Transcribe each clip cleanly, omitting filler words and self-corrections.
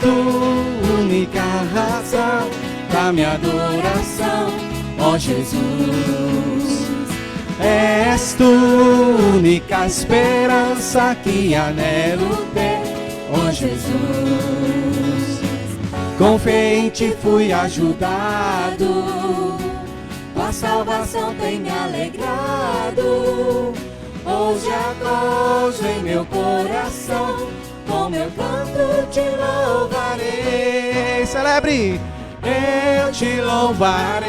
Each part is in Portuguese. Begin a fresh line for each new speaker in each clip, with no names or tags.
tu, única razão da minha adoração, ó Jesus. És tu, única esperança que anelo ter, ó Jesus. Com fé em ti fui ajudado, tua salvação tem me alegrado. Hoje agosto em meu coração, com meu canto te louvarei. Celebre! Eu te louvarei,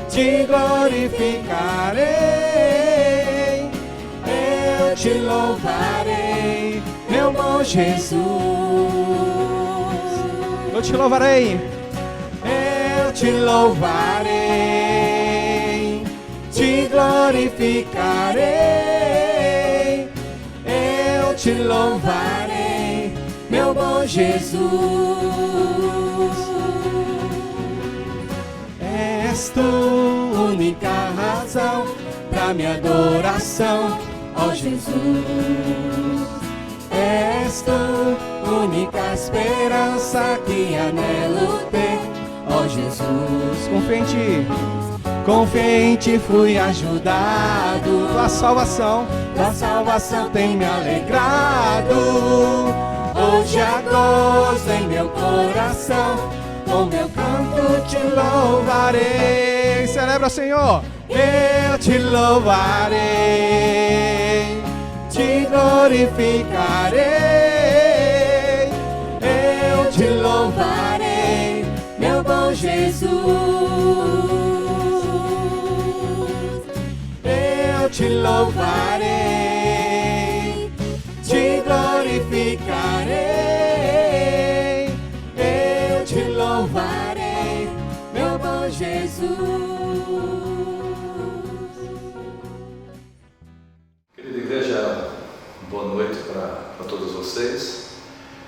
te glorificarei. Eu te louvarei, meu bom Jesus. Eu te louvarei. Eu te louvarei, te glorificarei. Eu te louvarei, meu bom Jesus. És tu, única razão da minha adoração, ó Jesus. És tu, única esperança que anelo ter, ó Jesus. Com fé em ti fui ajudado, tua salvação tem me alegrado. Hoje há gozo em meu coração, com meu canto te louvarei. Celebra, Senhor. Eu te louvarei, te glorificarei. Eu te louvarei, meu bom Jesus. Eu te louvarei, te glorificarei. Eu te louvarei, meu bom Jesus.
Querida igreja, boa noite para todos vocês.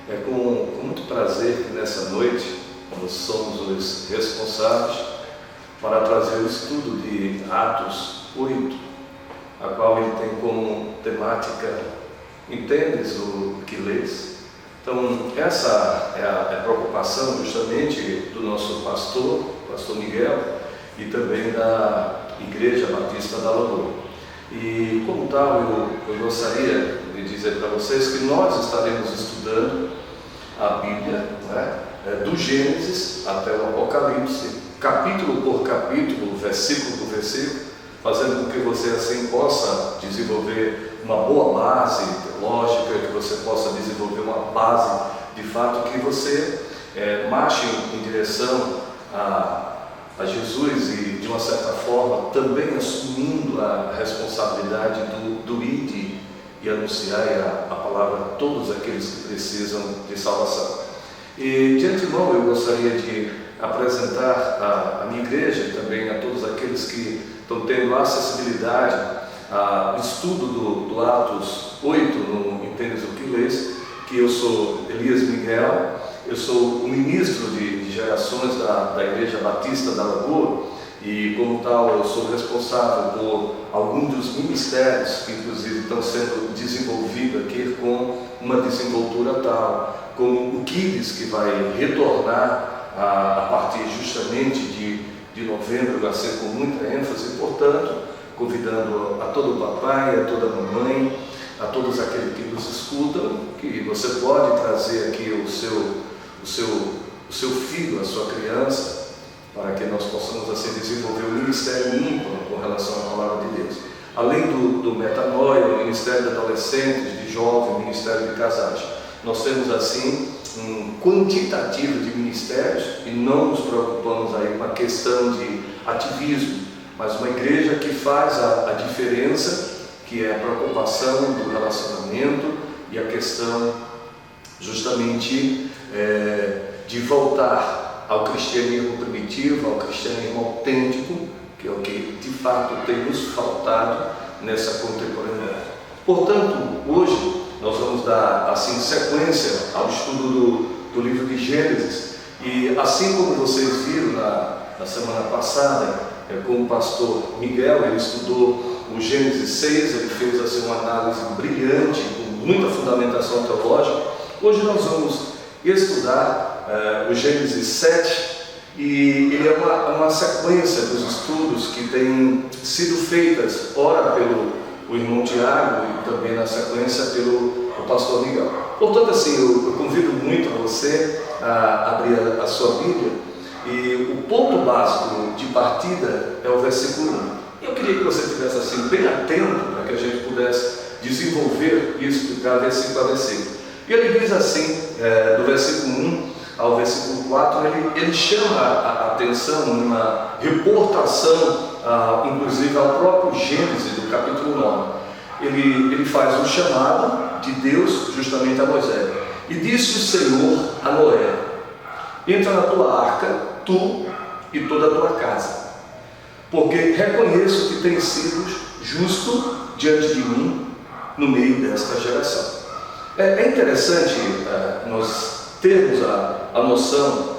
É com muito prazer que nessa noite nós somos os responsáveis para trazer o estudo de Atos 8, a qual ele tem como temática "Entendes o que lês?". Então, essa é a preocupação justamente do nosso pastor Miguel, e também da Igreja Batista da Lagoa. E como tal, eu gostaria de dizer para vocês que nós estaremos estudando a Bíblia, do Gênesis até o Apocalipse, capítulo por capítulo, versículo por versículo, fazendo com que você assim possa desenvolver uma boa base teológica, que você possa desenvolver uma base de fato, que você marche em direção a Jesus e, de uma certa forma, também assumindo a responsabilidade do ide e anunciar a palavra a todos aqueles que precisam de salvação. E de antemão eu gostaria de apresentar a minha igreja e também a todos aqueles que estão tendo acessibilidade ao estudo do Atos 8, no Entendes o que lês, que eu sou Elias Miguel, eu sou o ministro de gerações da Igreja Batista da Lagoa, e como tal eu sou responsável por alguns dos ministérios que inclusive estão sendo desenvolvidos aqui com uma desenvoltura tal, como o Kids, que vai retornar a partir justamente de novembro, vai ser com muita ênfase, portanto, convidando a todo o papai, a toda a mamãe, a todos aqueles que nos escutam, que você pode trazer aqui o seu filho, a sua criança, para que nós possamos assim desenvolver um ministério ímpar com relação à palavra de Deus. Além do metanoia, o ministério de adolescentes, de jovens, o ministério de casais. Nós temos assim um quantitativo de ministérios e não nos preocupamos aí com a questão de ativismo, mas uma igreja que faz a diferença, que é a preocupação do relacionamento e a questão justamente de voltar ao cristianismo primitivo, ao cristianismo autêntico, que é o que de fato tem nos faltado nessa contemporaneidade. Portanto, hoje nós vamos dar assim sequência ao estudo do livro de Gênesis, e assim como vocês viram na semana passada, com o pastor Miguel, ele estudou o Gênesis 6, ele fez assim uma análise brilhante, com muita fundamentação teológica. Hoje nós vamos estudar o Gênesis 7 e ele é uma sequência dos estudos que têm sido feitas, ora pelo irmão Tiago e também na sequência pelo pastor Miguel. Portanto, assim, eu convido muito a você a abrir a sua Bíblia e o ponto básico de partida é o versículo 1. Eu queria que você estivesse assim, bem atento para que a gente pudesse desenvolver e explicar versículo a versículo. E ele diz assim, do versículo 1 ao versículo 4, ele chama a atenção numa reportação, inclusive ao próprio Gênesis, do capítulo 9. Ele faz um chamado de Deus justamente a Moisés. E disse o Senhor a Noé: entra na tua arca, tu e toda a tua casa, porque reconheço que tens sido justo diante de mim no meio desta geração. É interessante nós termos a noção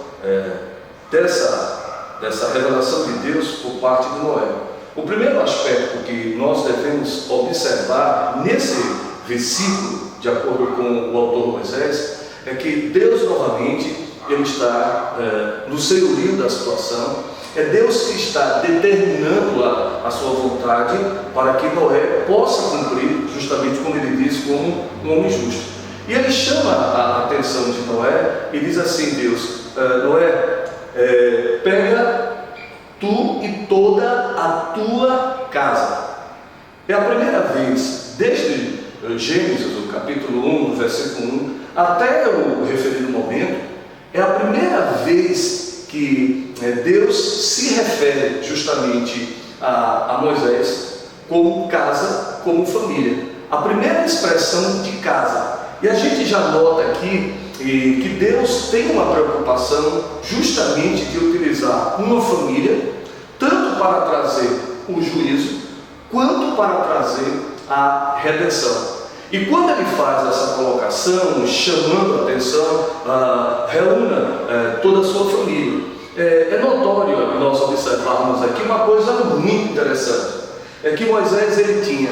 dessa revelação de Deus por parte de Noé. O primeiro aspecto que nós devemos observar nesse versículo, de acordo com o autor Moisés, é que Deus novamente ele está no senhorio da situação. É Deus que está determinando a sua vontade para que Noé possa cumprir, justamente como ele diz, como um homem justo. E ele chama a atenção de Noé e diz assim: Deus, Noé, pega tu e toda a tua casa. É a primeira vez, desde Gênesis, o capítulo 1, versículo 1, até o referido momento, é a primeira vez que Deus se refere justamente a Moisés como casa, como família. A primeira expressão de casa. E a gente já nota aqui que Deus tem uma preocupação justamente de utilizar uma família, tanto para trazer o juízo, quanto para trazer a redenção. E quando ele faz essa colocação, chamando a atenção, reúna toda a sua família. É notório nós observarmos aqui uma coisa muito interessante. É que Moisés ele tinha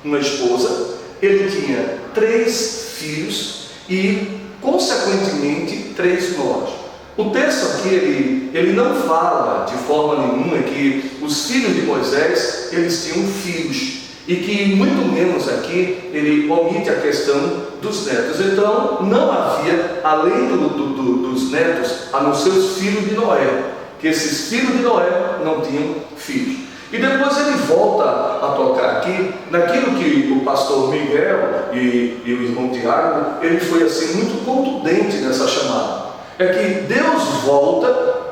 uma esposa, ele tinha 3 filhos e, consequentemente, 3 noras. O texto aqui, ele não fala de forma nenhuma que os filhos de Moisés, eles tinham filhos. E que, muito menos aqui, ele omite a questão dos netos. Então, não havia, além dos netos, a não ser os filhos de Noé. Que esses filhos de Noé não tinham filhos. E depois ele volta a tocar aqui naquilo que o pastor Miguel e o irmão Tiago, ele foi assim muito contundente nessa chamada. É que Deus volta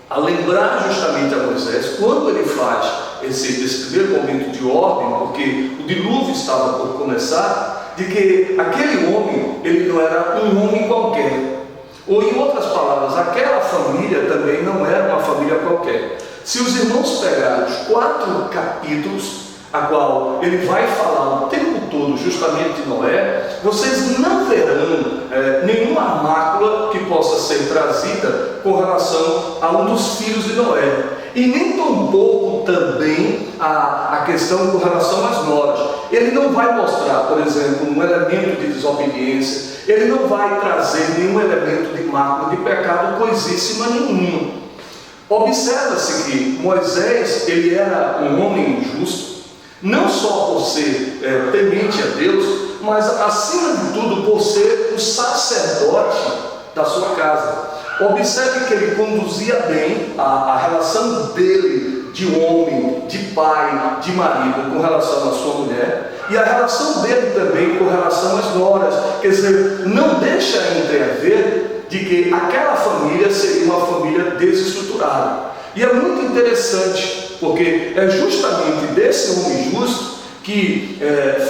a lembrar justamente a Moisés, quando ele faz esse primeiro momento de ordem, porque o dilúvio estava por começar, de que aquele homem, ele não era um homem qualquer. Ou, em outras palavras, aquela família também não era uma família qualquer. Se os irmãos pegarem os 4 capítulos, a qual ele vai falar o tempo todo justamente de Noé, vocês não verão nenhuma mácula que possa ser trazida com relação a um dos filhos de Noé. E nem tampouco também a questão com relação às noras. Ele não vai mostrar, por exemplo, um elemento de desobediência, ele não vai trazer nenhum elemento de mácula, de pecado, coisíssima nenhuma. Observa-se que Moisés, ele era um homem justo, não só por ser temente a Deus, mas acima de tudo por ser o sacerdote da sua casa. Observe que ele conduzia bem a relação dele de homem, de pai, de marido com relação à sua mulher, e a relação dele também com relação às noras. Quer dizer, não deixa entrever de que aquela família seria uma família desestruturada. E é muito interessante, porque é justamente desse homem justo que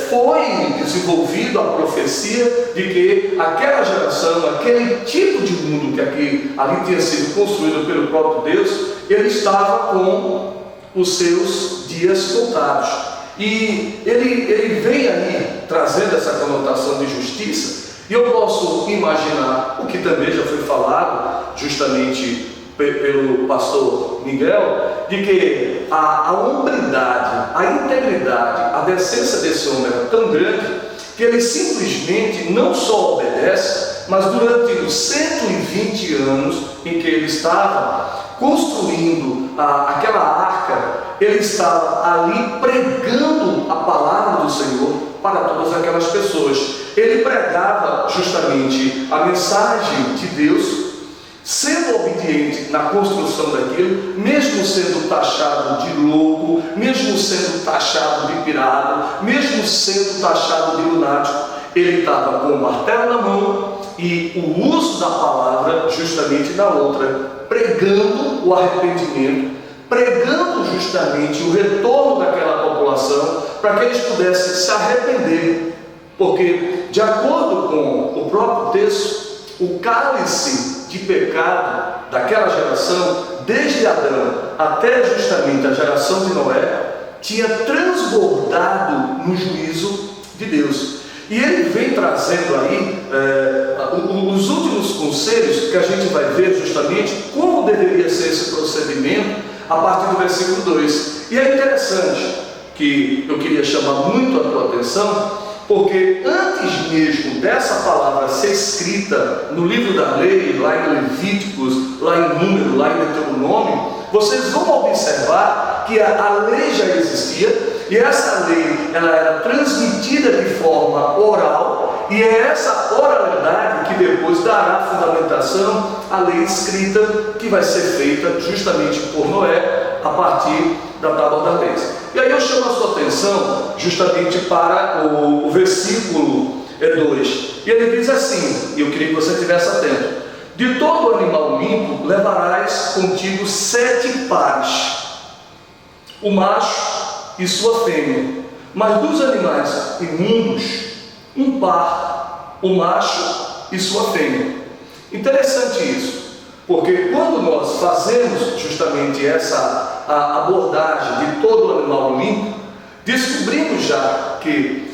foi desenvolvido a profecia de que aquela geração, aquele tipo de mundo que ali tinha sido construído pelo próprio Deus, ele estava com os seus dias contados. E ele vem aí trazendo essa conotação de justiça, e eu posso imaginar o que também já foi falado justamente pelo pastor Miguel, de que a hombridade, a integridade, a decência desse homem era tão grande que ele simplesmente não só obedece, mas durante os 120 anos em que ele estava construindo aquela arca, ele estava ali pregando a palavra do Senhor para todas aquelas pessoas. Ele pregava justamente a mensagem de Deus, sendo obediente na construção daquilo, mesmo sendo taxado de louco, mesmo sendo taxado de pirado, mesmo sendo taxado de lunático. Ele estava com o martelo na mão e o uso da palavra justamente na outra, pregando o arrependimento, pregando justamente o retorno daquela população, para que eles pudessem se arrepender, porque de acordo com o próprio texto, o cálice de pecado daquela geração, desde Adão até justamente a geração de Noé, tinha transbordado no juízo de Deus. E ele vem trazendo aí os últimos conselhos que a gente vai ver justamente como deveria ser esse procedimento a partir do versículo 2. E é interessante que eu queria chamar muito a tua atenção, porque antes mesmo dessa palavra ser escrita no livro da lei, lá em Levíticos, lá em Número, lá em Deuteronômio, vocês vão observar que a lei já existia, e essa lei ela era transmitida de forma oral, e é essa oralidade que depois dará fundamentação à lei escrita, que vai ser feita justamente por Noé a partir da Tábua da Lei. E aí eu chamo a sua atenção justamente para o versículo 2, e ele diz assim, e eu queria que você estivesse atento: de todo animal limpo levarás contigo 7 pares, o macho e sua fêmea, mas dos animais imundos, 1 par, o macho e sua fêmea. Interessante isso, porque quando nós fazemos justamente essa abordagem de todo animal limpo, descobrimos já que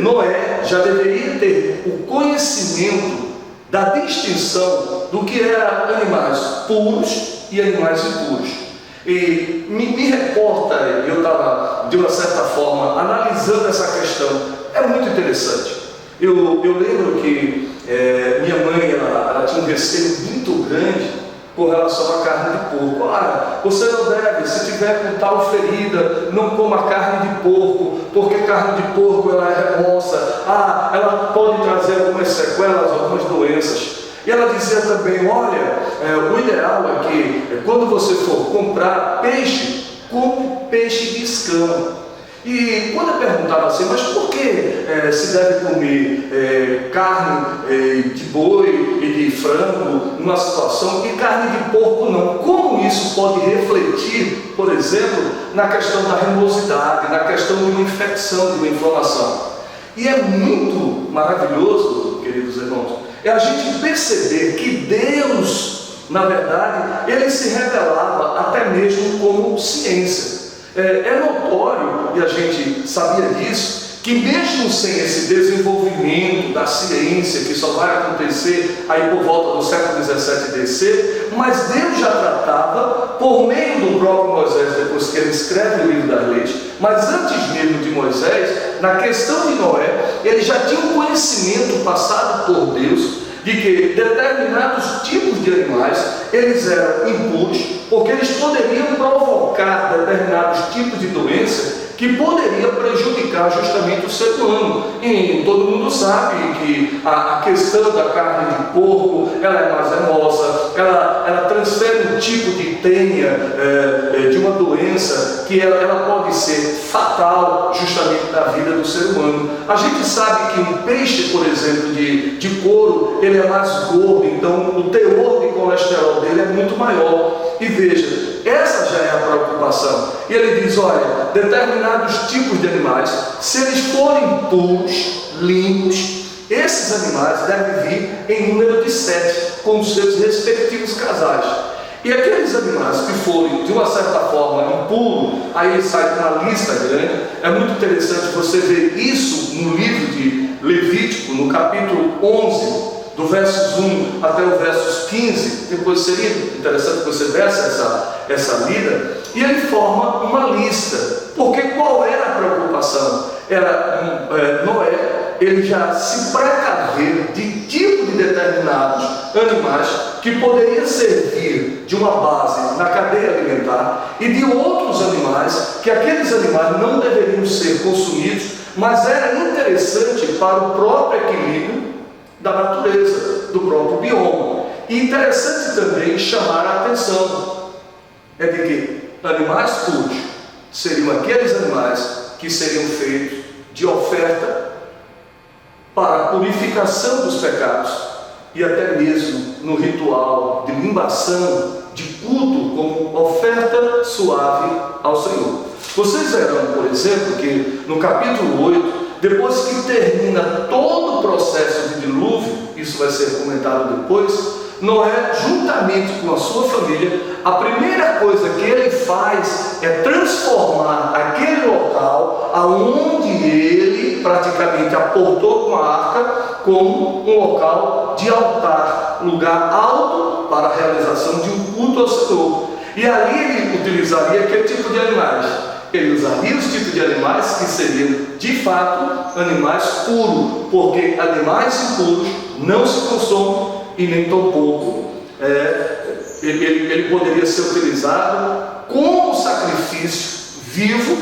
Noé já deveria ter o conhecimento da distinção do que eram animais puros e animais impuros. E me reporta, eu estava de uma certa forma analisando essa questão, é muito interessante. Eu lembro que minha mãe ela tinha um receio muito grande com relação à carne de porco. Você não deve, se tiver com tal ferida, não coma carne de porco, porque carne de porco ela é remoça, ela pode trazer algumas sequelas, algumas doenças. E ela dizia também, olha, o ideal é que quando você for comprar peixe, compre peixe de escama. E quando eu perguntava assim, mas por que se deve comer carne de boi e de frango numa situação e carne de porco não? Como isso pode refletir, por exemplo, na questão da remosidade, na questão de uma infecção, de uma inflamação? E é muito maravilhoso, queridos irmãos, é a gente perceber que Deus, na verdade, ele se revelava até mesmo como ciência. É notório, e a gente sabia disso, que mesmo sem esse desenvolvimento da ciência, que só vai acontecer aí por volta do século 17 DC, mas Deus já tratava por meio do próprio Moisés, depois que ele escreve o livro das leis, mas antes mesmo de Moisés, na questão de Noé, ele já tinha um conhecimento passado por Deus, de que determinados tipos de animais, eles eram impuros, porque eles poderiam provocar determinados tipos de doença que poderia prejudicar justamente o ser humano. E todo mundo sabe que a questão da carne de porco, ela é mais remoça, ela transfere um tipo de tênia de uma doença que ela pode ser fatal justamente na vida do ser humano. A gente sabe que um peixe, por exemplo, de couro, ele é mais gordo, então o teor de colesterol dele é muito maior. E veja, essa já é a preocupação. E ele diz, olha, determinados tipos de animais, se eles forem puros, limpos, esses animais devem vir em número de 7, com os seus respectivos casais. E aqueles animais que forem, de uma certa forma, impuros, aí sai uma lista grande. É muito interessante você ver isso no livro de Levítico, no capítulo 11, do versos 1 até o versos 15, depois seria interessante que você desse essa lida, E ele forma uma lista, porque qual era a preocupação? Noé, ele já se precaver de tipo de determinados animais que poderiam servir de uma base na cadeia alimentar e de outros animais que aqueles animais não deveriam ser consumidos, mas era interessante para o próprio equilíbrio da natureza, do próprio bioma. E interessante também chamar a atenção de que animais puros seriam aqueles animais que seriam feitos de oferta para a purificação dos pecados e até mesmo no ritual de limbação, de culto, como oferta suave ao Senhor. Vocês verão, por exemplo, que no capítulo 8, depois que termina todo o processo de dilúvio, isso vai ser comentado depois, Noé, juntamente com a sua família, a primeira coisa que ele faz é transformar aquele local aonde ele praticamente aportou com a arca como um local de altar, lugar alto para a realização de um culto ao Senhor. E ali ele utilizaria que tipo de animais? Ele usaria os tipos de animais que seriam, de fato, animais puros, porque animais impuros não se consomem e nem tampouco ele poderia ser utilizado como sacrifício vivo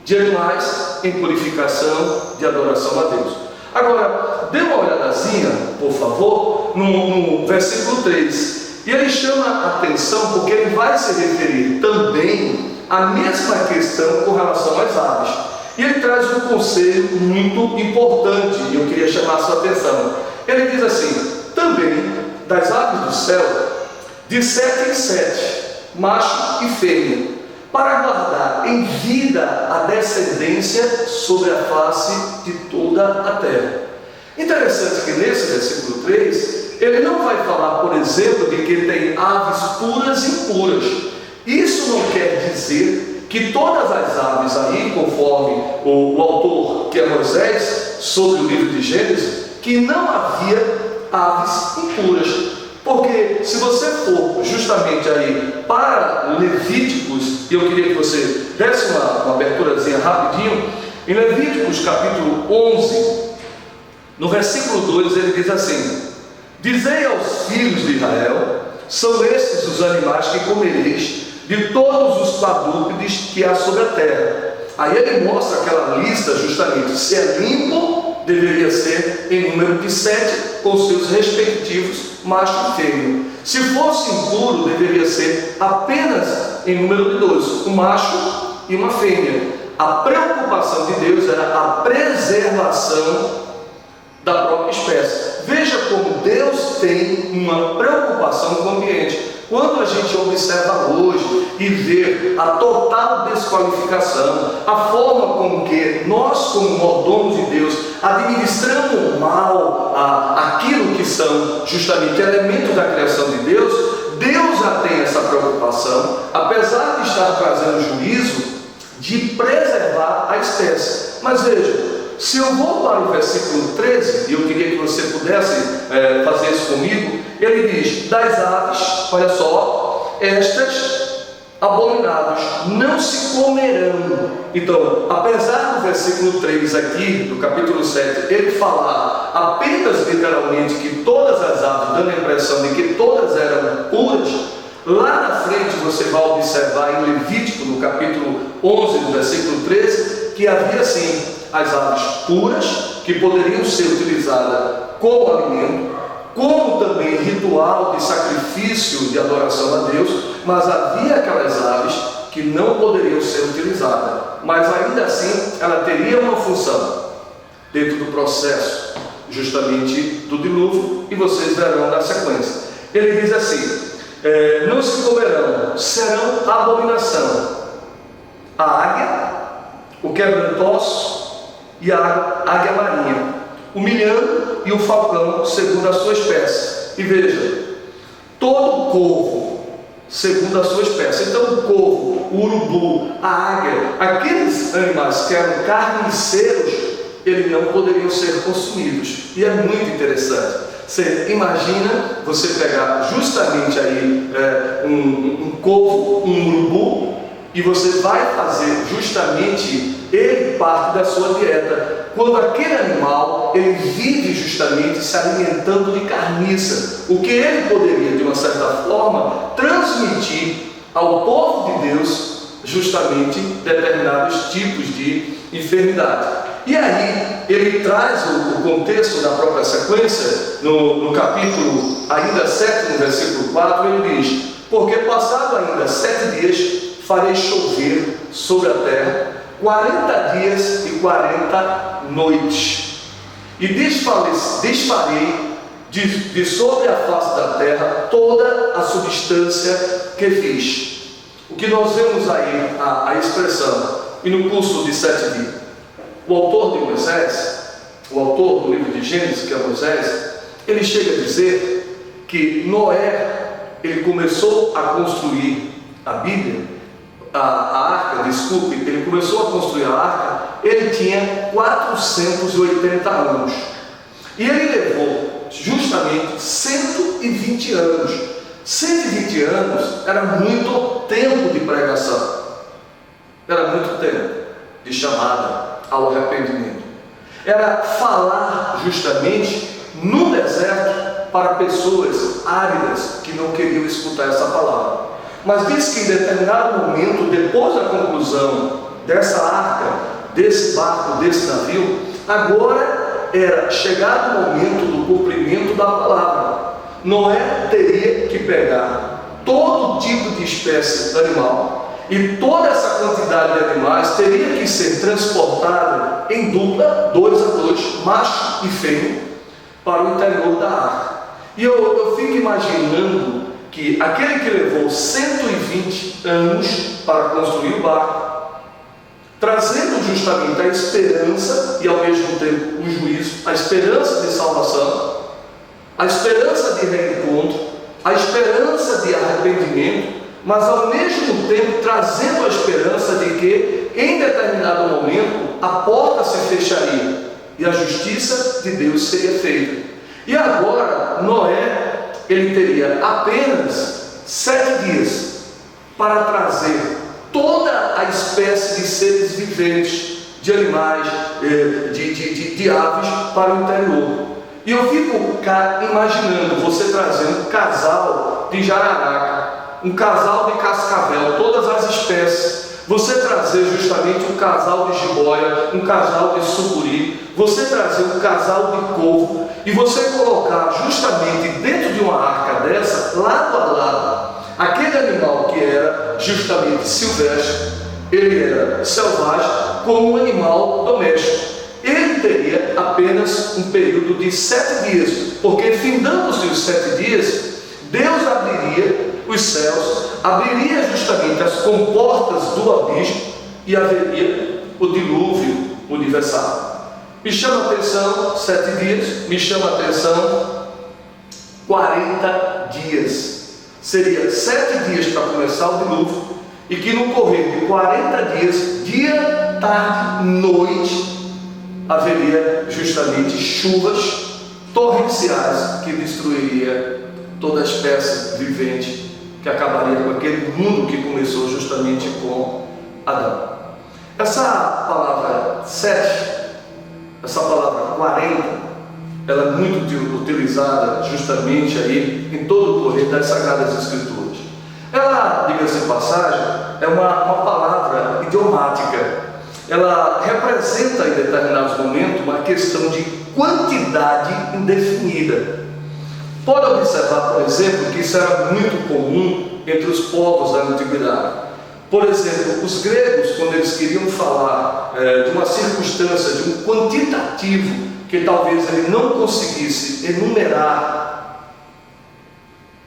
de animais em purificação de adoração a Deus. Agora, dê uma olhadazinha, por favor, no versículo 3. E ele chama a atenção porque ele vai se referir também à mesma questão com relação às aves. E ele traz um conselho muito importante, e eu queria chamar a sua atenção. Ele diz assim: também das aves do céu, de 7 em 7, macho e fêmea, para guardar em vida a descendência sobre a face de toda a terra. Interessante que nesse versículo 3, ele não vai falar, por exemplo, de que tem aves puras e impuras. Isso não quer dizer que todas as aves aí, conforme o autor, que é Moisés, sobre o livro de Gênesis, que não havia aves impuras. Porque se você for justamente aí para Levíticos, e eu queria que você desse uma aberturazinha rapidinho, em Levíticos capítulo 11, no versículo 2, ele diz assim: dizei aos filhos de Israel, são estes os animais que comereis de todos os quadrúpedes que há sobre a terra. Aí ele mostra aquela lista justamente, se é limpo, deveria ser em número de 7, com seus respectivos macho e fêmea. Se fosse impuro, deveria ser apenas em número de 2, um macho e uma fêmea. A preocupação de Deus era a preservação da própria espécie. Veja como Deus tem uma preocupação com o ambiente. Quando a gente observa hoje e vê a total desqualificação, a forma como que nós, como mordomos de Deus, administramos mal aquilo que são justamente elementos da criação de Deus, Deus já tem essa preocupação, apesar de estar trazendo juízo, de preservar a espécie. Mas veja, se eu vou para o versículo 13, e eu queria que você pudesse fazer isso comigo, ele diz: das aves, olha só, estas abomináveis não se comerão. Então, apesar do versículo 3 aqui, do capítulo 7, ele falar apenas literalmente que todas as aves, dando a impressão de que todas eram puras, lá na frente você vai observar em Levítico, no capítulo 11, do versículo 13, que havia sim as aves puras, que poderiam ser utilizadas como alimento, como também ritual de sacrifício de adoração a Deus, mas havia aquelas aves que não poderiam ser utilizadas, mas ainda assim ela teria uma função dentro do processo justamente do dilúvio, e vocês verão na sequência. Ele diz assim: não se comerão, serão abominação a águia, o quebranto-ossos e a águia marinha, o milhão e o falcão, segundo a sua espécie. E veja, todo corvo, segundo a sua espécie. Então, o corvo, o urubu, a águia, aqueles animais que eram carniceiros, eles não poderiam ser consumidos. E é muito interessante. Você imagina você pegar justamente aí um corvo, um urubu, e você vai fazer justamente ele parte da sua dieta. Quando aquele animal, ele vive justamente se alimentando de carniça, o que ele poderia, de uma certa forma, transmitir ao povo de Deus justamente determinados tipos de enfermidade. E aí ele traz o contexto da própria sequência, no capítulo ainda 7, no versículo 4, ele diz: porque passado ainda 7 dias farei chover sobre a terra 40 dias e 40 noites, e desfarei de sobre a face da terra toda a substância que fiz. O que nós vemos aí, a expressão, e no curso de 7 dias, o autor de Moisés, o autor do livro de Gênesis, que é Moisés, ele chega a dizer que Noé, ele começou a construir a Bíblia, a arca, desculpe, ele começou a construir a arca, ele tinha 480 anos, e ele levou justamente 120 anos. 120 anos era muito tempo de pregação, era muito tempo de chamada ao arrependimento, era falar justamente no deserto para pessoas áridas que não queriam escutar essa palavra. Mas diz que em determinado momento, depois da conclusão dessa arca, desse barco, desse navio, agora era chegado o momento do cumprimento da palavra. Noé teria que pegar todo tipo de espécie animal, e toda essa quantidade de animais teria que ser transportada em dupla, 2 a 2, macho e fêmea, para o interior da arca. E eu fico imaginando que aquele que levou 120 anos para construir o barco, trazendo justamente a esperança e ao mesmo tempo o juízo, a esperança de salvação, a esperança de reencontro, a esperança de arrependimento, mas ao mesmo tempo trazendo a esperança de que em determinado momento a porta se fecharia e a justiça de Deus seria feita. E agora Noé, ele teria apenas 7 dias para trazer toda a espécie de seres viventes, de animais, de aves para o interior. E eu fico imaginando você trazendo um casal de jararaca, um casal de cascavel, todas as espécies, você trazer justamente um casal de jiboia, um casal de sucuri, você trazer um casal de corvo, e você colocar justamente dentro de uma arca dessa, lado a lado, aquele animal que era justamente silvestre, ele era selvagem, como um animal doméstico. Ele teria apenas um período de 7 dias, porque findando-se os 7 dias, Deus abriria os céus, abriria justamente as comportas do abismo e haveria o dilúvio universal. Me chama a atenção 7 dias, me chama a atenção 40 dias. Seria 7 dias para começar o dilúvio, e que no correr de 40 dias, dia, tarde, noite, haveria justamente chuvas torrenciais que destruiria toda a espécie vivente, que acabaria com aquele mundo que começou justamente com Adão. Essa palavra 7, essa palavra 40, ela é muito utilizada justamente aí em todo o correr das Sagradas Escrituras. Ela, diga-se de passagem, é uma palavra idiomática. Ela representa em determinados momentos uma questão de quantidade indefinida. Pode observar, por exemplo, que isso era muito comum entre os povos da antiguidade. Por exemplo, os gregos, quando eles queriam falar de uma circunstância, de um quantitativo que talvez ele não conseguisse enumerar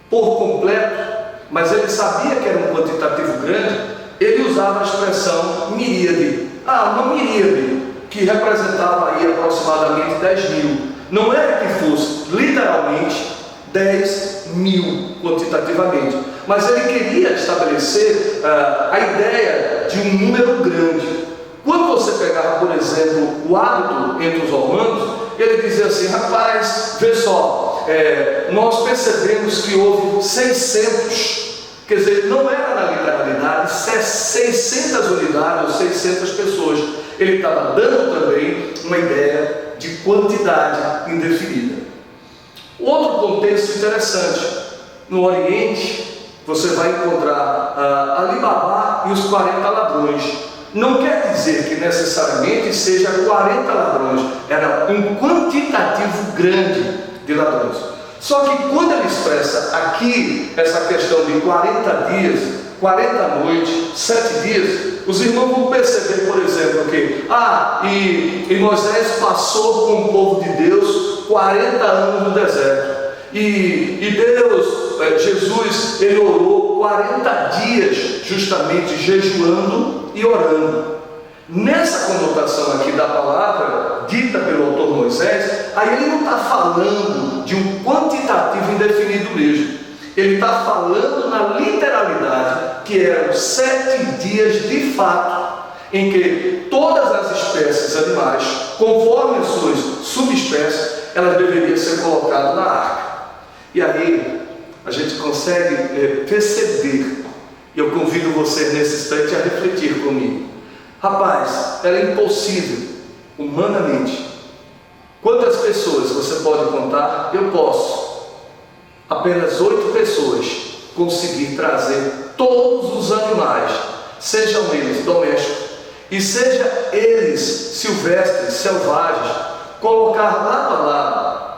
por completo, mas ele sabia que era um quantitativo grande, ele usava a expressão miríade. Uma miríade, que representava aí aproximadamente 10 mil. Não era que fosse literalmente 10 mil quantitativamente, mas ele queria estabelecer a ideia de um número grande. Quando você pegava, por exemplo, o hábito entre os romanos, ele dizia assim: rapaz, vê só, nós percebemos que houve 600, Quer dizer, não era na literalidade 600 unidades ou 600 pessoas. Ele estava dando também uma ideia de quantidade indefinida. Outro contexto interessante. No Oriente, você vai encontrar Ali Babá e os 40 ladrões. Não quer dizer que necessariamente seja 40 ladrões. Era um quantitativo grande de ladrões. Só que quando ele expressa aqui essa questão de 40 dias, 40 noites, 7 dias, os irmãos vão perceber, por exemplo, que e Moisés passou com o povo de Deus 40 anos no deserto. E Deus, Jesus, ele orou 40 dias justamente jejuando e orando. Nessa conotação aqui da palavra dita pelo autor Moisés, aí ele não está falando de um quantitativo indefinido mesmo. Ele está falando na literalidade que eram 7 dias de fato, em que todas as espécies animais, conforme as suas subespécies, elas deveriam ser colocadas na arca. E aí a gente consegue perceber, e eu convido você nesse instante a refletir comigo. Rapaz, era impossível, humanamente. Quantas pessoas você pode contar? Eu posso. Apenas 8 pessoas conseguir trazer todos os animais, sejam eles domésticos e sejam eles silvestres, selvagens, colocar lado a lado.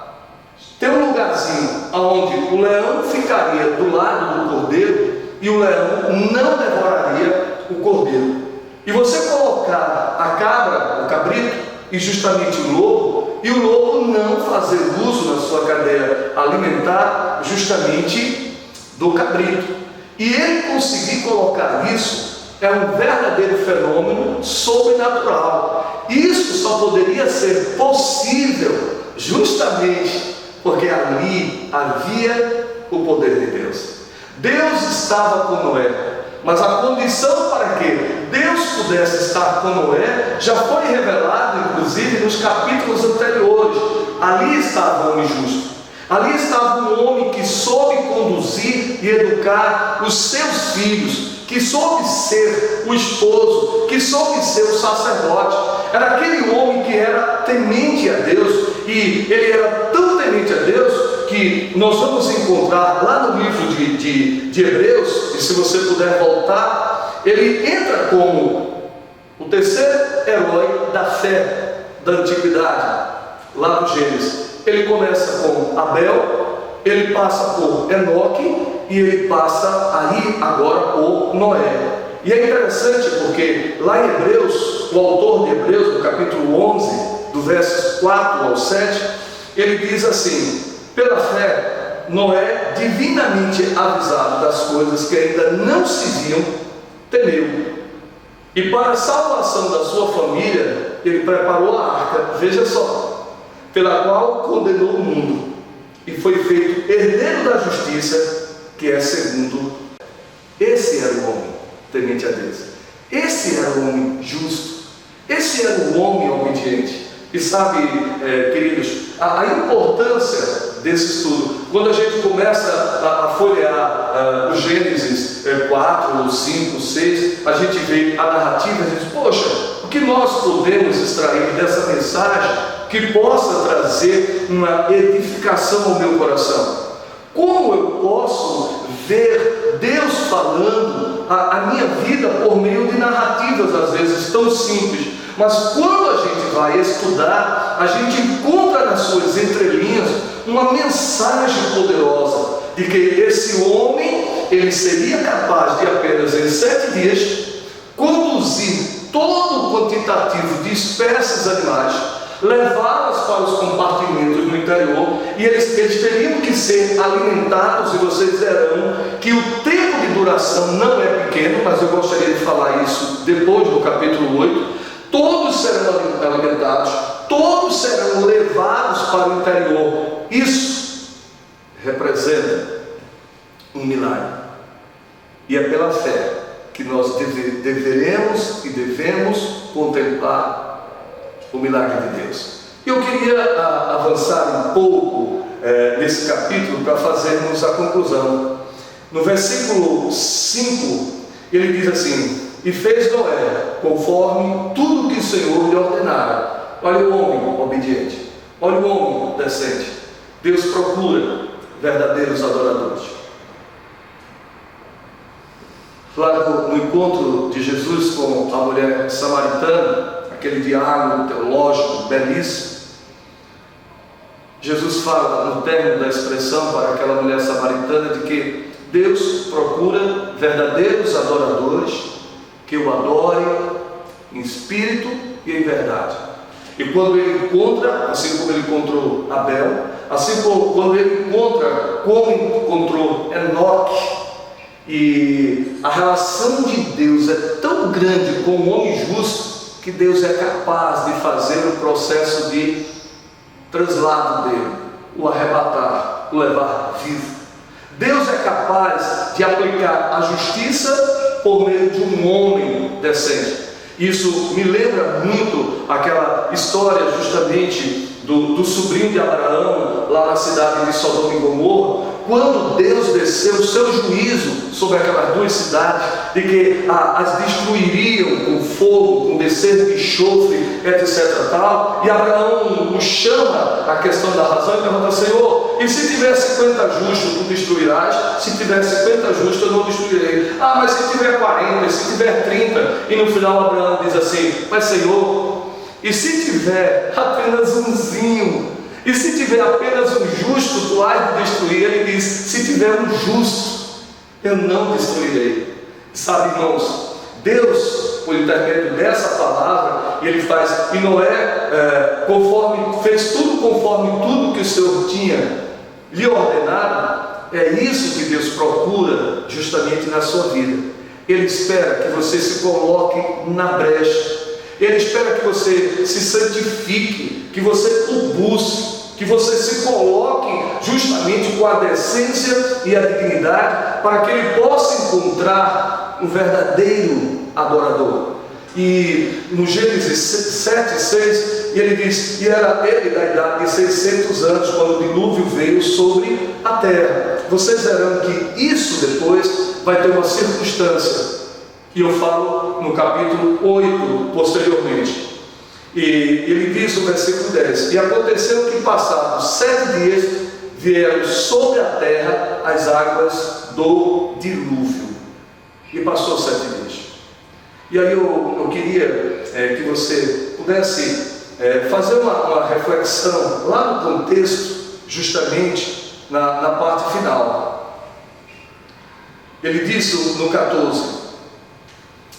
Tem um lugarzinho onde o leão ficaria do lado do cordeiro e o leão não devoraria o cordeiro. E você colocar a cabra, o cabrito, e justamente o lobo, e o lobo não fazer uso na sua cadeia alimentar justamente do cabrito. E ele conseguir colocar isso é um verdadeiro fenômeno sobrenatural. Isso só poderia ser possível justamente porque ali havia o poder de Deus. Deus estava com Noé, mas a condição para que Deus pudesse estar com Noé já foi revelado, inclusive, nos capítulos anteriores. Ali estava o homem justo, ali estava um homem que soube conduzir e educar os seus filhos, que soube ser o esposo, que soube ser o sacerdote. Era aquele homem que era temente a Deus, e ele era tão temente a Deus que nós vamos encontrar lá no livro de Hebreus, e se você puder voltar, ele entra como o terceiro herói da fé da antiguidade, lá no Gênesis. Ele começa com Abel, ele passa por Enoque e ele passa aí agora por Noé. E é interessante porque lá em Hebreus, o autor de Hebreus, no capítulo 11, do versos 4 ao 7, ele diz assim: pela fé, Noé, divinamente avisado das coisas que ainda não se viam, temeu. E para a salvação da sua família, ele preparou a arca, veja só, pela qual condenou o mundo, e foi feito herdeiro da justiça, que é segundo. Esse era o homem temente a Deus. Esse era o homem justo. Esse era o homem obediente. E sabe, queridos, a importância desse estudo, quando a gente começa a folhear o Gênesis 4, 5, 6, a gente vê a narrativa e diz: poxa, o que nós podemos extrair dessa mensagem que possa trazer uma edificação ao meu coração? Como eu posso ver Deus falando a minha vida por meio de narrativas, às vezes tão simples, mas quando a gente vai estudar, a gente encontra nas suas entrelinhas uma mensagem poderosa de que esse homem, ele seria capaz de apenas em 7 dias conduzir todo o quantitativo de espécies animais, levá-las para os compartimentos no interior, e eles teriam que ser alimentados, e vocês verão que o tempo de duração não é pequeno, mas eu gostaria de falar isso depois do capítulo 8. Todos serão alimentados, todos serão levados para o interior. Isso representa um milagre, e é pela fé que nós deveremos e devemos contemplar o milagre de Deus. Eu queria avançar um pouco nesse capítulo para fazermos a conclusão. No versículo 5, ele diz assim: e fez Noé conforme tudo que o Senhor lhe ordenara. Olha o homem obediente, olha o homem decente. Deus procura verdadeiros adoradores. Lá no encontro de Jesus com a mulher samaritana, aquele diálogo teológico belíssimo, Jesus fala no término da expressão para aquela mulher samaritana de que Deus procura verdadeiros adoradores que o adorem em espírito e em verdade. E quando ele encontra, assim como ele encontrou Abel, assim como quando ele encontra, como encontrou Enoque, e a relação de Deus é tão grande com o homem justo que Deus é capaz de fazer o processo de traslado dele, o arrebatar, o levar vivo. Deus é capaz de aplicar a justiça por meio de um homem decente. Isso me lembra muito aquela história justamente do sobrinho de Abraão, lá na cidade de Sodoma e Gomorra, quando Deus desceu o seu juízo sobre aquelas duas cidades, de que as destruiriam com fogo, com descer de enxofre, etc. tal, e Abraão o chama a questão da razão e pergunta: Senhor, e se tiver 50 justos, tu destruirás? Se tiver 50 justos, eu não destruirei. Ah, mas se tiver 40, se tiver 30, e no final Abraão diz assim: mas Senhor, e se tiver apenas umzinho, e se tiver apenas um justo, tu hás de destruir? Ele diz: se tiver um justo, eu não destruirei. Sabe, irmãos, Deus, por intermédio dessa palavra, ele faz, e Noé fez tudo conforme tudo que o Senhor tinha lhe ordenado. É isso que Deus procura justamente na sua vida. Ele espera que você se coloque na brecha. Ele espera que você se santifique, que você o busque, que você se coloque justamente com a decência e a dignidade, para que ele possa encontrar um verdadeiro adorador. E no Gênesis 7:6, ele diz: e era ele da idade de 600 anos, quando o dilúvio veio sobre a terra. Vocês verão que isso depois vai ter uma circunstância, e eu falo no capítulo 8 posteriormente. E ele diz no versículo 10: e aconteceu que passados 7 dias vieram sobre a terra as águas do dilúvio. E passou 7 dias. E aí eu queria que você pudesse fazer uma reflexão lá no contexto, justamente na parte final. Ele diz no 14: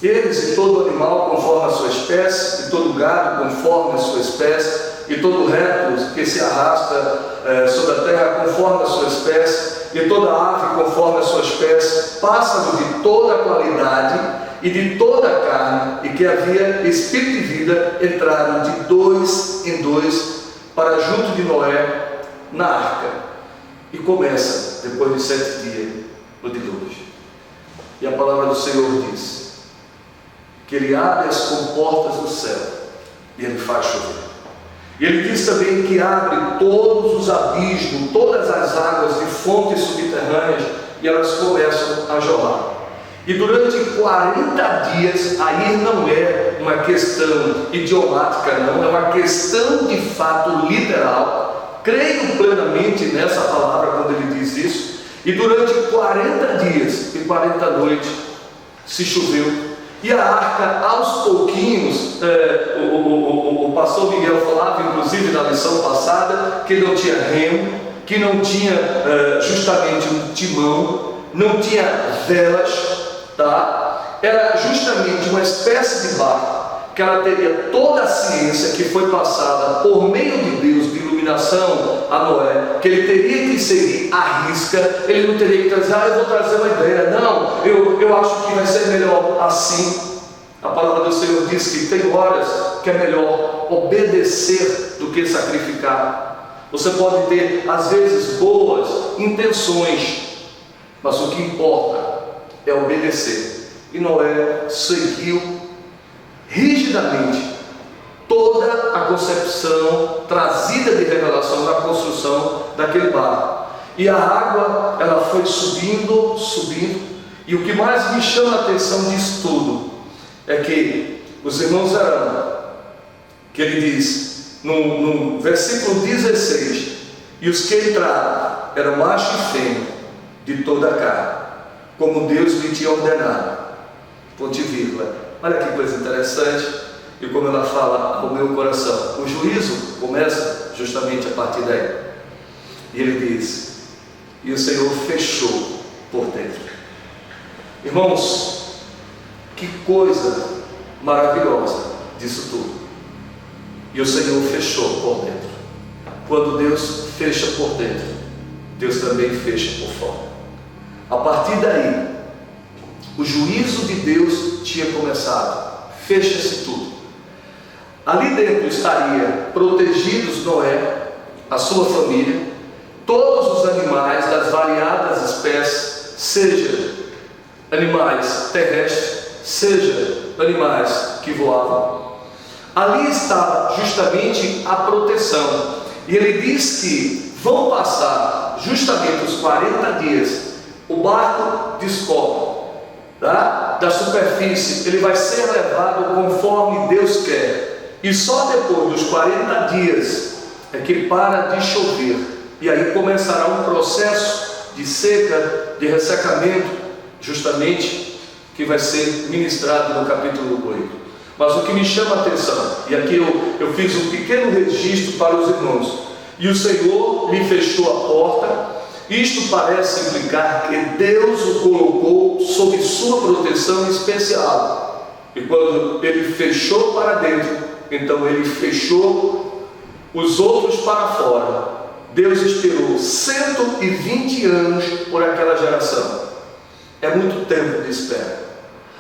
eles e todo animal conforme a sua espécie, e todo gado conforme a sua espécie, e todo réptil que se arrasta sobre a terra conforme a sua espécie, e toda ave conforme a sua espécie, pássaro de toda qualidade e de toda a carne, e que havia espírito de vida, entraram de 2 em 2 para junto de Noé na arca. E começa, depois de 7 dias, o dilúvio. E a palavra do Senhor diz que ele abre as comportas do céu e ele faz chover. E ele diz também que abre todos os abismos, todas as águas de fontes subterrâneas, e elas começam a jorrar. E durante 40 dias, aí não é uma questão idiomática, não, é uma questão de fato literal. Creio plenamente nessa palavra quando ele diz isso. E durante 40 dias e 40 noites se choveu. E a arca, aos pouquinhos, o pastor Miguel falava, inclusive na lição passada, que não tinha remo, que não tinha justamente um timão, não tinha velas, tá? Era justamente uma espécie de barco, que ela teria toda a ciência que foi passada por meio de Deus, de iluminação a Noé, que ele teria que seguir à risca. Ele não teria que trazer: eu vou trazer uma ideia, não, eu acho que vai ser melhor assim. A palavra do Senhor diz que tem horas que é melhor obedecer do que sacrificar. Você pode ter às vezes boas intenções, mas o que importa é obedecer. E Noé seguiu rigidamente toda a concepção trazida de revelação da construção daquele barco. E a água, ela foi subindo, subindo. E o que mais me chama a atenção disso tudo é que os irmãos Arão, que ele diz no versículo 16: e os que entraram eram macho e fêmea de toda a carne, como Deus lhe tinha ordenado. Ponto e vírgula. Olha que coisa interessante, e como ela fala ao meu coração. O juízo começa justamente a partir daí. E ele diz: e o Senhor fechou por dentro. Irmãos, que coisa maravilhosa disso tudo. E o Senhor fechou por dentro. Quando Deus fecha por dentro, Deus também fecha por fora. A partir daí, o juízo de Deus tinha começado. Fecha-se tudo. Ali dentro estaria protegidos Noé, a sua família, todos os animais das variadas espécies, seja animais terrestres, seja animais que voavam. Ali estava justamente a proteção. E ele diz que vão passar justamente os 40 dias. O barco descobre, tá? Da superfície, ele vai ser levado conforme Deus quer. E só depois dos 40 dias é que para de chover. E aí começará um processo de seca, de ressecamento, justamente, que vai ser ministrado no capítulo 8. Mas o que me chama a atenção, e aqui eu fiz um pequeno registro para os irmãos: e o Senhor lhe fechou a porta. Isto parece implicar que Deus o colocou sob sua proteção especial. E quando ele fechou para dentro, então ele fechou os outros para fora. Deus esperou 120 anos por aquela geração. É muito tempo de espera.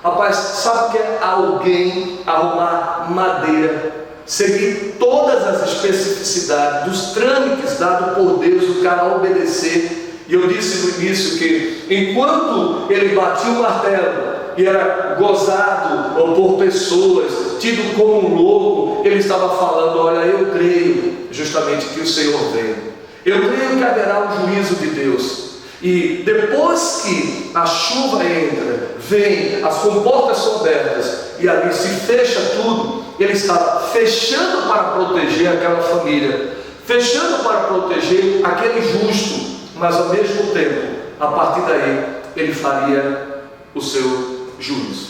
Rapaz, sabe o que é alguém arrumar madeira, seguir todas as especificidades dos trâmites dados por Deus, o cara obedecer? E eu disse no início que enquanto ele batia o martelo e era gozado por pessoas, tido como um louco, ele estava falando: olha, eu creio justamente que o Senhor vem, eu creio que haverá um juízo de Deus. E depois que a chuva entra, vem, as comportas são abertas e ali se fecha tudo, ele estava fechando para proteger aquela família, fechando para proteger aquele justo, mas ao mesmo tempo, a partir daí, ele faria o seu juízo.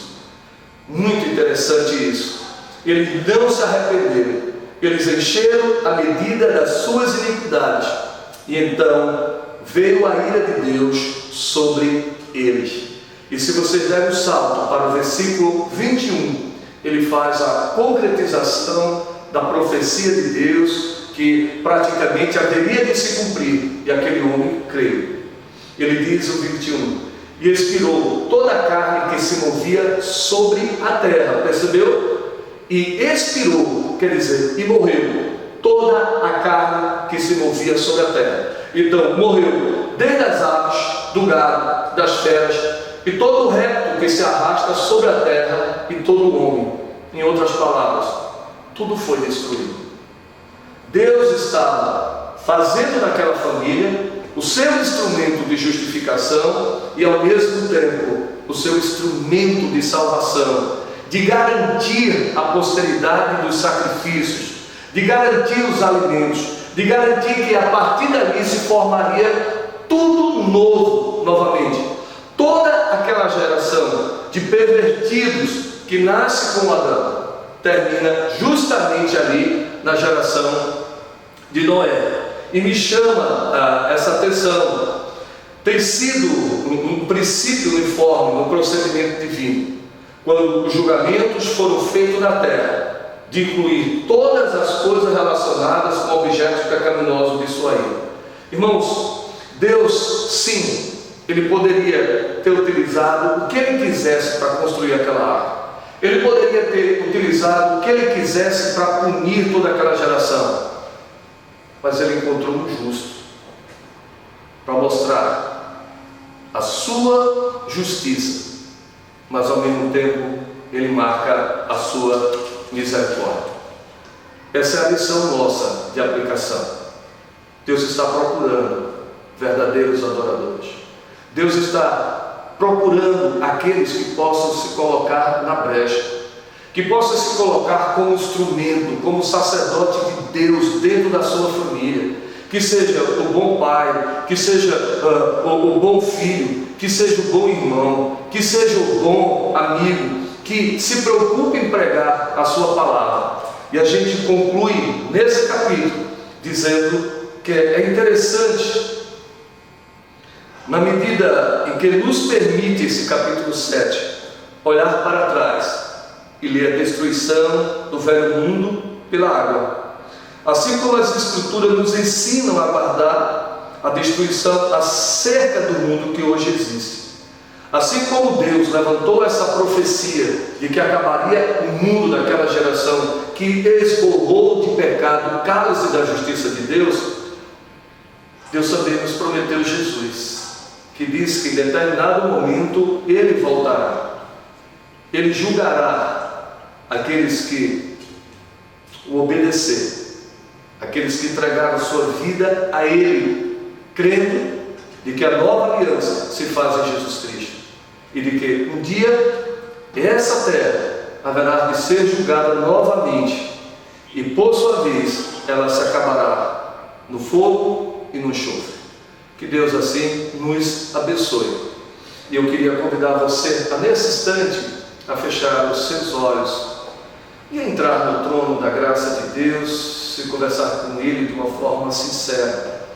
Muito interessante isso. Eles não se arrependeram, eles encheram a medida das suas iniquidades, e então veio a ira de Deus sobre eles. E se vocês derem um salto para o versículo 21, ele faz a concretização da profecia de Deus, que praticamente haveria de se cumprir, e aquele homem creu. Ele diz o 21: e expirou toda a carne que se movia sobre a terra. Percebeu? E expirou, quer dizer, e morreu toda a carne que se movia sobre a terra. Então morreu desde as aves, do gado, das feras, e todo o réptil que se arrasta sobre a terra, e todo o homem. Em outras palavras, tudo foi destruído. Deus estava fazendo daquela família o seu instrumento de justificação e ao mesmo tempo o seu instrumento de salvação, de garantir a posteridade dos sacrifícios, de garantir os alimentos, de garantir que a partir dali se formaria tudo novo novamente. Toda aquela geração de pervertidos que nasce com Adão termina justamente ali na geração de Noé. E me chama essa atenção. Tem sido um princípio uniforme no procedimento divino, quando os julgamentos foram feitos na terra, de incluir todas as coisas relacionadas com objetos pecaminosos de sua ira. Irmãos, Deus, sim, Ele poderia ter utilizado o que Ele quisesse para construir aquela arca. Ele poderia ter utilizado o que Ele quisesse para punir toda aquela geração. Mas Ele encontrou um justo para mostrar a sua justiça, mas ao mesmo tempo Ele marca a sua misericórdia. Essa é a lição nossa de aplicação. Deus está procurando verdadeiros adoradores. Deus está procurando aqueles que possam se colocar na brecha, que possam se colocar como instrumento, como sacerdote de Deus dentro da sua família, que seja o bom pai, que seja o bom filho, que seja o bom irmão, que seja o bom amigo, que se preocupe em pregar a sua palavra. E a gente conclui nesse capítulo dizendo que é interessante, na medida em que nos permite esse capítulo 7, olhar para trás e ler a destruição do velho mundo pela água. Assim como as Escrituras nos ensinam a guardar a destruição acerca do mundo que hoje existe. Assim como Deus levantou essa profecia de que acabaria o mundo daquela geração que esborrou de pecado o cálice da justiça de Deus, Deus também nos prometeu Jesus, que diz que em determinado momento Ele voltará, Ele julgará aqueles que o obedecer, aqueles que entregaram sua vida a Ele, crendo de que a nova aliança se faz em Jesus Cristo, e de que um dia essa terra haverá de ser julgada novamente, e por sua vez ela se acabará no fogo e no enxofre. Que Deus assim nos abençoe. E eu queria convidar você a, nesse instante, a fechar os seus olhos e entrar no trono da graça de Deus e conversar com Ele de uma forma sincera,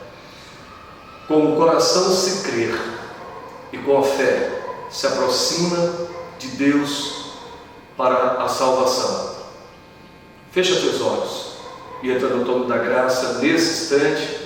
com o coração se crer e com a fé se aproxima de Deus para a salvação. Fecha teus olhos e entra no trono da graça nesse instante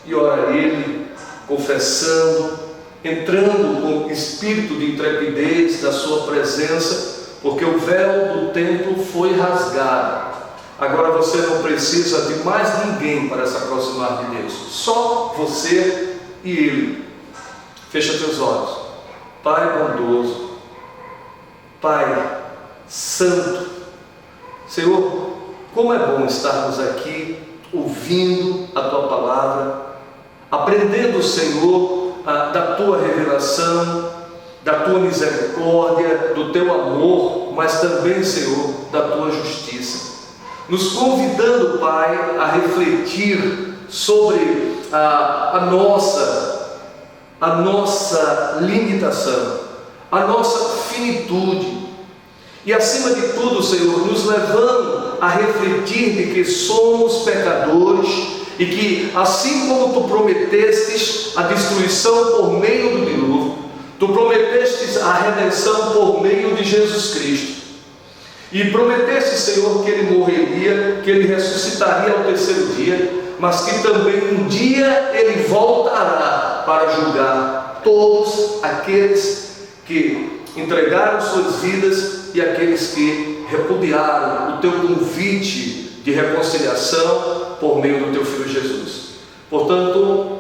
e ora a Ele, confessando, entrando com espírito de intrepidez da sua presença, porque o véu do templo foi rasgado. Agora você não precisa de mais ninguém para se aproximar de Deus, só você e Ele. Fecha teus olhos. Pai bondoso, Pai santo, Senhor, como é bom estarmos aqui ouvindo a Tua palavra, aprendendo, Senhor, da Tua revelação, da Tua misericórdia, do Teu amor, mas também, Senhor, da Tua justiça. Nos convidando, Pai, a refletir sobre a nossa limitação, a nossa finitude, e acima de tudo, Senhor, nos levando a refletir de que somos pecadores e que, assim como Tu prometestes a destruição por meio do dilúvio, Tu prometestes a redenção por meio de Jesus Cristo. E prometeste, Senhor, que Ele morreria, que Ele ressuscitaria ao terceiro dia, mas que também um dia Ele voltará para julgar todos aqueles que entregaram suas vidas e aqueles que repudiaram o Teu convite de reconciliação por meio do Teu Filho Jesus. Portanto,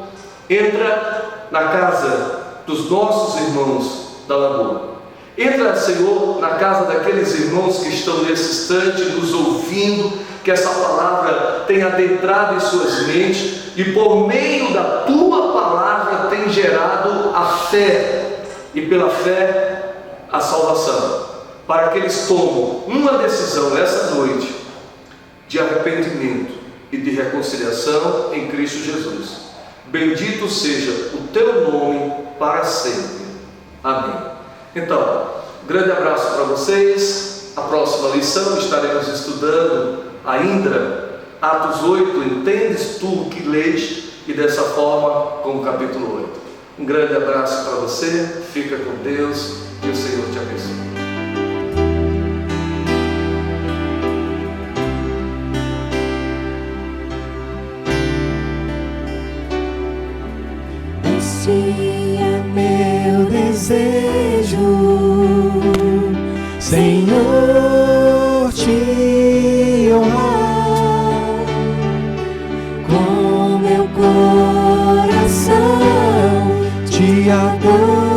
entra na casa dos nossos irmãos da Lagoa. Entra, Senhor, na casa daqueles irmãos que estão nesse instante nos ouvindo, que essa palavra tenha adentrado em suas mentes e por meio da Tua palavra tem gerado a fé e pela fé a salvação, para que eles tomem uma decisão nessa noite de arrependimento e de reconciliação em Cristo Jesus. Bendito seja o Teu nome para sempre. Amém. Então, um grande abraço para vocês. A próxima lição estaremos estudando ainda Atos 8, entendes tu o que lês, e dessa forma com o capítulo 8. Um grande abraço para você, fica com Deus e o Senhor te abençoe.
Esse é meu desejo, Senhor, te honrar com meu coração, te adorar.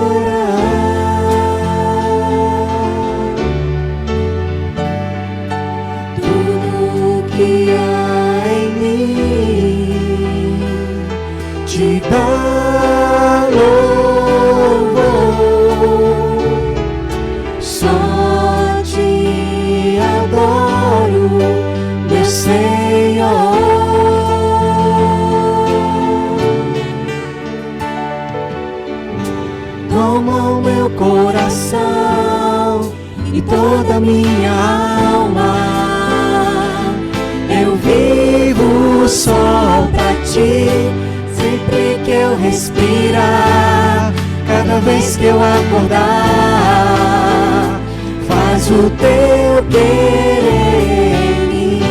Senhor. Toma o meu coração e toda a minha alma. Eu vivo só pra ti, sempre que eu respirar, cada vez que eu acordar. Faz o teu querer em mim.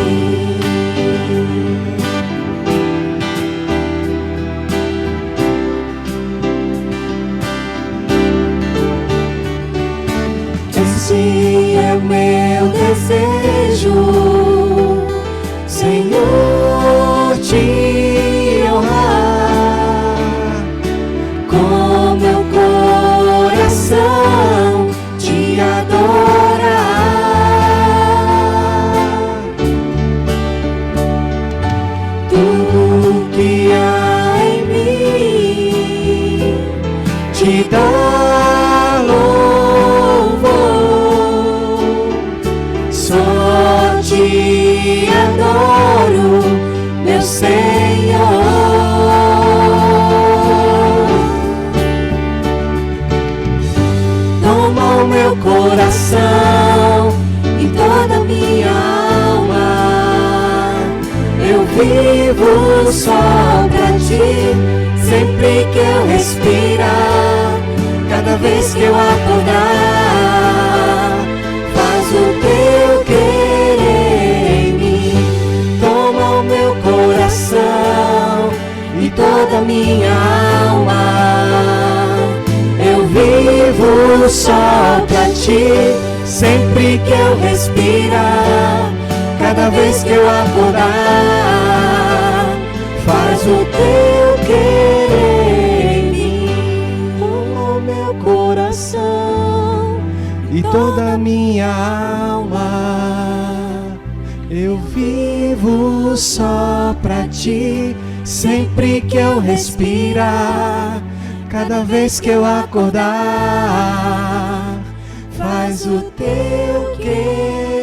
Esse é o meu desejo, Senhor, te honrar com meu coração, te adorar. Tudo que há em mim te dá louvor. Só te adoro, meu Senhor. Toma o meu coração e toda a minha alma. Eu vivo só pra ti, sempre que eu respirar, cada vez que eu acordar. Faz o teu querer em mim. Toma o meu coração e toda a minha alma. Eu vivo só pra ti, sempre que eu respirar, cada vez que eu acordar. Faz o teu querer em mim. Toma o meu coração
E toda a minha alma.
eu vivo só pra ti, sempre que eu respirar, cada vez que eu acordar. Faz o teu querer.